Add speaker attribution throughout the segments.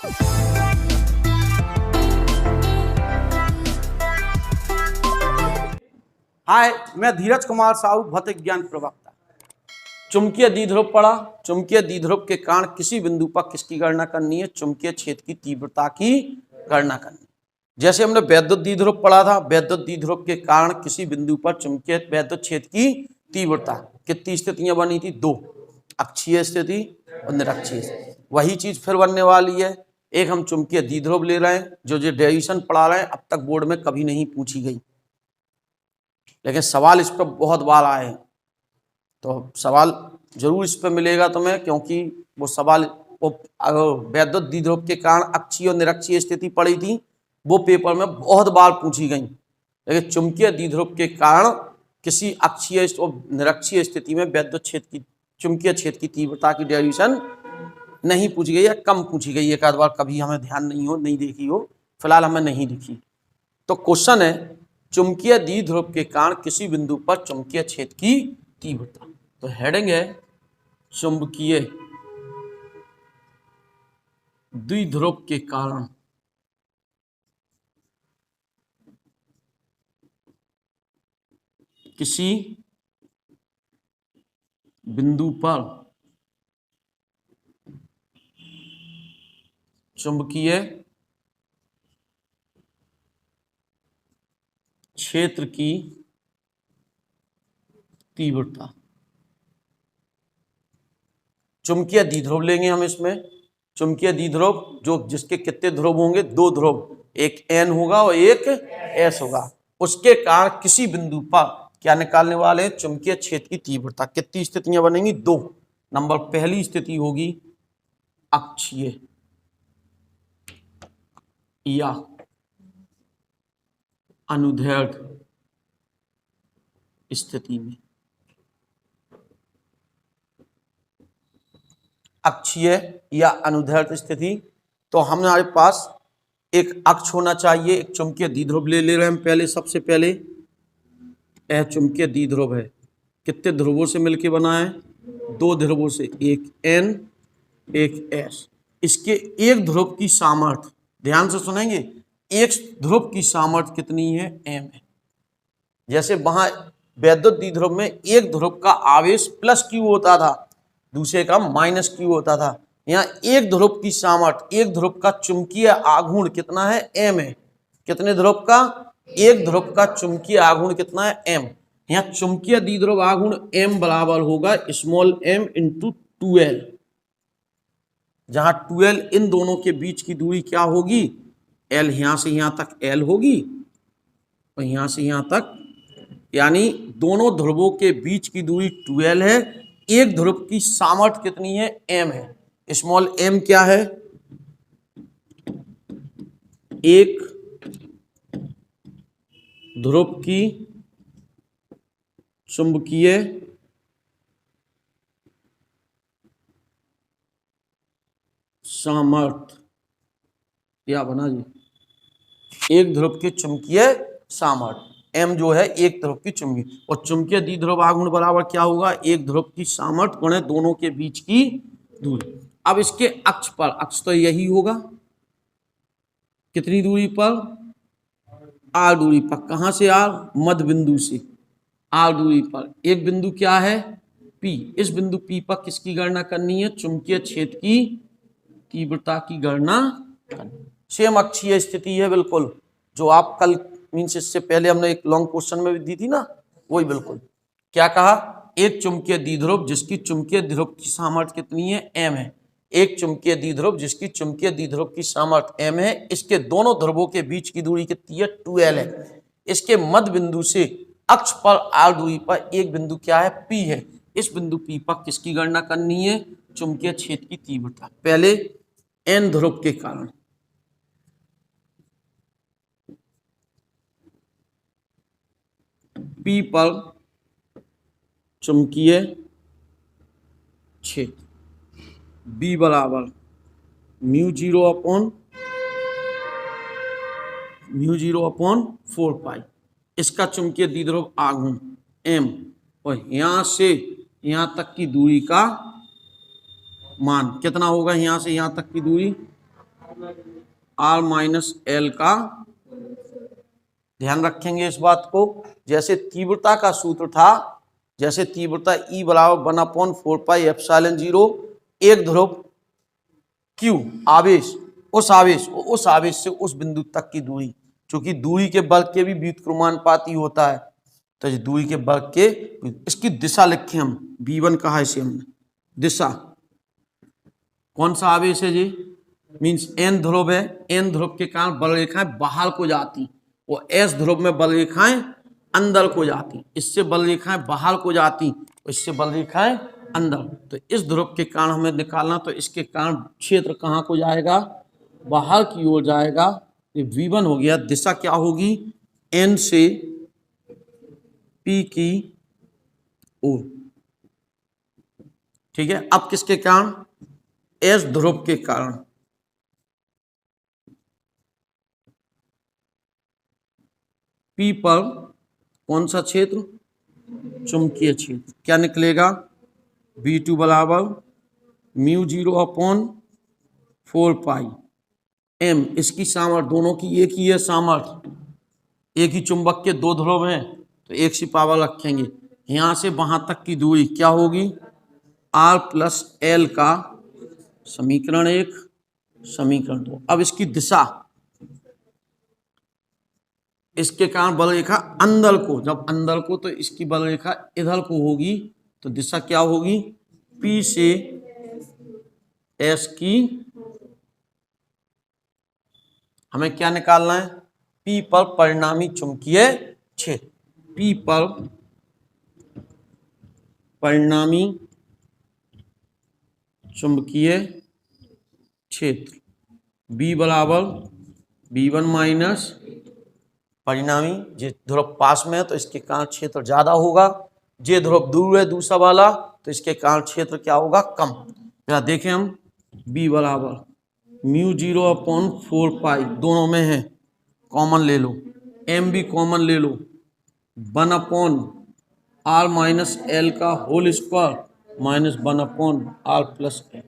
Speaker 1: हाय, मैं धीरज कुमार साहू, भौतिक ज्ञान प्रवक्ता। चुंबकीय द्विध्रुव पढ़ा। चुंबकीय द्विध्रुव के कारण किसी बिंदु पर किसकी गणना करनी है? चुंबकीय क्षेत्र की तीव्रता की गणना करनी। जैसे हमने वैद्युत द्विध्रुव पढ़ा था, वैद्युत द्विध्रुव के कारण किसी बिंदु पर चुंबकीय वैद्युत क्षेत्र की तीव्रता, कितनी स्थितियां बनी थी? दो, अक्षीय स्थिति और निरक्षीय स्थिति। वही चीज फिर बनने वाली है। एक हम चुंबकीय द्विध्रुव ले रहे हैं, जो डेरिवेशन पढ़ा रहे हैं, अब तक बोर्ड में कभी नहीं पूछी गई, लेकिन सवाल इस पर बहुत बार आए हैं, तो सवाल जरूर इस पर मिलेगा तुम्हें, क्योंकि वो सवाल वैद्युत द्विध्रुव के कारण अक्षीय और निरक्षीय स्थिति पड़ी थी, वो पेपर में बहुत बार पूछी गई। लेकिन चुंबकीय द्विध्रुव के कारण किसी अक्षीय और निरक्षीय स्थिति में वैद्युत क्षेत्र की, चुंबकीय क्षेत्र की तीव्रता की डेरिवेशन नहीं पूछी गई, या कम पूछी गई। एक आध बार कभी हमें ध्यान नहीं देखी हो, फिलहाल हमें नहीं दिखी। तो क्वेश्चन है, चुंबकीय द्विध्रुव के कारण किसी बिंदु पर चुंबकीय क्षेत्र की तीव्रता। तो हेडिंग है चुंबकीय द्विध्रुव के कारण किसी बिंदु पर चुंबकीय क्षेत्र की तीव्रता। चुंबकीय द्विध्रुव लेंगे हम इसमें। चुंबकीय द्विध्रुव जो जिसके कितने ध्रुव होंगे? दो ध्रुव, एक N होगा और एक S होगा। उसके कारण किसी बिंदु पर क्या निकालने वाले हैं? चुंबकीय क्षेत्र की तीव्रता। कितनी स्थितियां बनेंगी? दो। नंबर पहली स्थिति होगी अक्षीय या अनुदैर्ध्य स्थिति में। अक्षीय या अनुदैर्ध्य स्थिति, तो हमारे पास एक अक्ष होना चाहिए। एक चुंबकीय द्विध्रुव ले रहे हैं हम पहले। सबसे पहले यह चुंबकीय द्विध्रुव है, कितने ध्रुवों से मिलकर बना है? दो ध्रुवों से, एक N एक S। इसके एक ध्रुव की सामर्थ्य, ध्यान से सुनेंगे, एक ध्रुव की सामर्थ्य कितनी है? M है। जैसे वहां वैद्युत द्विध्रुव में एक ध्रुव का आवेश प्लस Q होता था, दूसरे का माइनस Q होता था। यहाँ एक ध्रुव की सामर्थ्य, एक ध्रुव का चुंबकीय आघूर्ण कितना है? M है। कितने ध्रुव का? एक ध्रुव का चुंबकीय आघूर्ण कितना है? M। यहाँ चुंबकीय द्विध्रुव आघूर्ण M बराबर होगा स्मॉल m इंटू 2L, जहां 2L इन दोनों के बीच की दूरी क्या होगी? L। यहां से यहां तक L होगी और यहां से यहां तक, यानी दोनों ध्रुवों के बीच की दूरी 2L है। एक ध्रुव की सामर्थ्य कितनी है? M है। स्मॉल m क्या है? एक ध्रुव की चुंबकीय सामर्थ्य, क्या बना जी? एक ध्रुव की चुंबकीय सामर्थ्य M जो है एक ध्रुव की चुंबकीय, और चुंबकीय द्विध्रुव आघूर्ण बराबर क्या होगा? एक ध्रुव की सामर्थ्य गुणे दोनों के बीच की दूरी। अब इसके अक्ष पर, अक्ष तो यही होगा, कितनी दूरी पर? R दूरी पर। कहां से R? मध्य बिंदु से R दूरी पर। एक बिंदु क्या है? P। इस बिंदु P पर किसकी गणना करनी है? चुंबकीय क्षेत्र की तीव्रता की गणना करनी। सेम अक्षीय स्थिति है बिल्कुल, जो आप कल मीन्स इससे पहले हमने एक लॉन्ग क्वेश्चन में भी दी थी ना, वही बिल्कुल। क्या कहा? एक चुंबकीय द्विध्रुव जिसकी चुंबकीय ध्रुव की सामर्थ्य कितनी है? M है। एक चुंबकीय द्विध्रुव जिसकी चुंबकीय द्विध्रुव की सामर्थ्य M है, इसके दोनों ध्रुवों के बीच की दूरी कितनी है? 2L है। इसके मध्य बिंदु से अक्ष पर R दूरी पर एक बिंदु क्या है? P है। इस बिंदु P पर किसकी गणना करनी है? चुंबकीय क्षेत्र की तीव्रता। पहले N ध्रुव के कारण, P पर चुंबकीय क्षेत्र B बराबर म्यू 0/4 पाई। इसका चुंबकीय द्विध्रुव आघूर्ण M, और यहां से यहां तक की दूरी का मान कितना होगा? यहां से यहां तक की दूरी आर माइनस एल का, ध्यान रखेंगे इस बात को। जैसे तीव्रता का सूत्र था, जैसे तीव्रता E बराबर 1/4 पाई एप्सिलॉन 0, एक ध्रुव Q आवेश, उस आवेश से उस बिंदु तक की दूरी, क्योंकि दूरी के वर्ग के भी व्युत्क्रमानुपाती होता है, तो इस दूरी के वर्ग के, इसकी दिशा लिखे हम, V1 कहा इसे हमने, दिशा कौन सा आवेश है जी, मीन्स N ध्रुव है, N ध्रुव के कारण बल रेखाएं बाहर को जाती, और S ध्रुव में बल रेखाएं अंदर को जाती, इससे बल रेखाएं बाहर को जाती, इससे बल रेखाएं अंदर। तो इस ध्रुव के कारण हमें निकालना, तो इसके कारण क्षेत्र कहाँ को जाएगा, बाहर की ओर जाएगा। ये V1 हो गया, दिशा क्या होगी, N से P की ओर, ठीक है। अब किसके कारण, S ध्रुव के कारण, P पर कौन सा क्षेत्र, चुंबकीय क्षेत्र, क्या निकलेगा, V2 बराबर μ0/4 पाई m, इसकी सामर्थ्य, दोनों की एक ही है सामर्थ्य, एक ही चुंबक के दो ध्रुव हैं, तो एक सी पावर रखेंगे। यहां से वहां तक की दूरी क्या होगी, R प्लस L का, समीकरण 1, समीकरण 2। अब इसकी दिशा, इसके कारण बल रेखा अंदर को, जब अंदर को, तो इसकी बल रेखा इधर को होगी, तो दिशा क्या होगी, P से S की, हमें क्या निकालना है, P पर परिणामी चुंबकीय क्षेत्र, P पर परिणामी चुंबकीय क्षेत्र, B बराबर V1 माइनस, परिणामी, जे ध्रुव पास में है तो इसके कारण क्षेत्र ज्यादा होगा, जे ध्रुव दूर है दूसरा वाला, तो इसके कारण क्षेत्र क्या होगा, कम। जरा देखें हम, B बराबर μ0/4 पाई, दोनों में है, कॉमन ले लो, M भी कॉमन ले लो, 1/r माइनस एल का whole square minus 1/r plus L,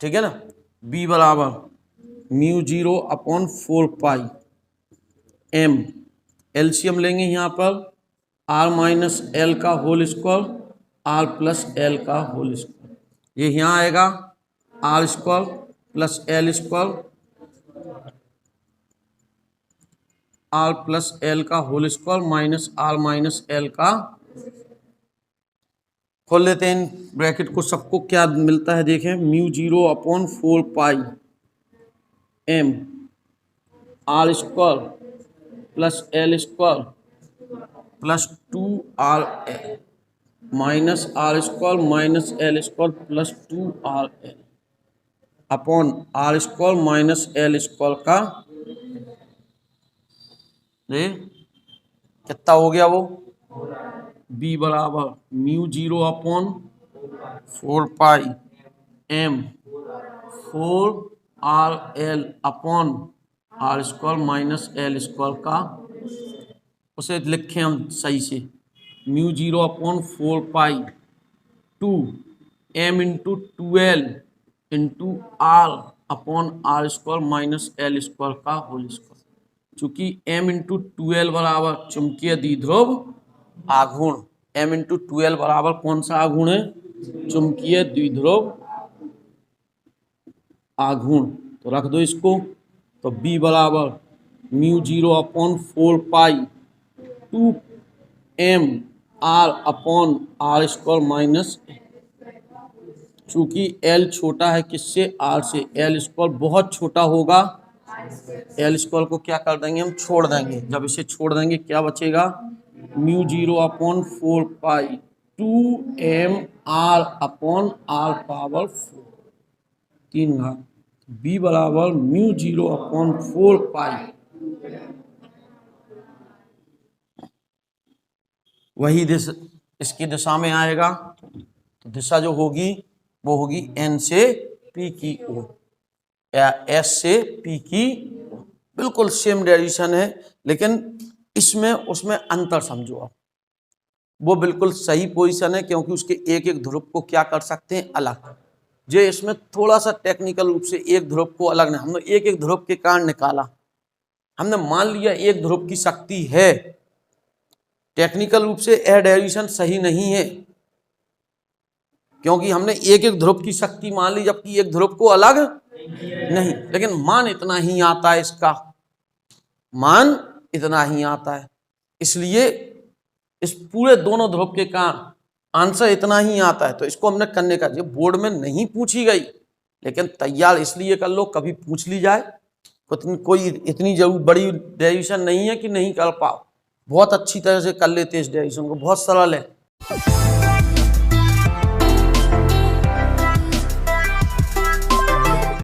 Speaker 1: ठीक है ना। B बराबर μ0/4 पाई M, एलसीएम लेंगे यहाँ पर, r माइनस एल का whole square, r plus L का होल स्क्वायर, ये यहाँ आएगा R square plus L square, R plus L का whole square minus R minus L का, खोल लेते हैं ब्रैकेट को, सबको क्या मिलता है देखें, μ0/4 pi M R square plus L square plus 2r L minus R square minus L square plus 2r L upon R square minus L square का, कितना हो गया वो, B बराबर μ0/4 pi M 4r l upon R square minus L square का, उसे लिखें हम सही से, μ0/4 pi 2 M into 2l into R upon R square minus L square का होल स्क्वायर। चूंकि M इंटू 2l बराबर चुंबकीय द्विध्रुव आघूर्ण, M इंटू 2l बराबर कौन सा आघूर्ण है, चुंबकीय द्विध्रुव आघूर्ण, तो रख दो इसको। तो B बराबर μ0/4 pi 2 M R upon R square minus, चूंकि L छोटा है किससे, R से, L स्क्वायर बहुत छोटा होगा, L स्क्वायर को क्या कर देंगे हम, छोड़ देंगे, जब इसे छोड़ देंगे क्या बचेगा, μ0/4 पाई 2m R upon R power 4 3 घात, B बराबर μ0/4 पाई, वही दिशा इसकी दिशा में आएगा, तो दिशा जो होगी वो होगी N से P की ओर या S से P की, बिल्कुल सेम डायरेक्शन है, लेकिन इसमें उसमें अंतर समझो आप, वो बिल्कुल सही पोजीशन है क्योंकि उसके एक एक ध्रुव को क्या कर सकते हैं, अलग, जो इसमें थोड़ा सा टेक्निकल रूप से एक ध्रुव को अलग नहीं, हमने एक एक ध्रुव के कारण निकाला। हमने मान लिया एक ध्रुव की शक्ति है, टेक्निकल रूप से यह डेरिवेशन सही नहीं है, क्योंकि हमने एक एक ध्रुव की शक्ति मान ली जबकि एक ध्रुव को अलग नहीं, लेकिन मान इतना ही आता है, इसका मान इतना ही आता है। इसलिए इस पूरे दोनों ध्रुव के कारण आंसर इतना ही आता है। तो इसको हमने करने का, ये बोर्ड में नहीं पूछी गई, लेकिन तैयार इसलिए कर लो कभी पूछ ली जाए। कोई इतनी बड़ी डेरिवेशन नहीं है कि नहीं कर पाओ, बहुत अच्छी तरह से कर लेते इस डेरिवेशन को, बहुत सरल है।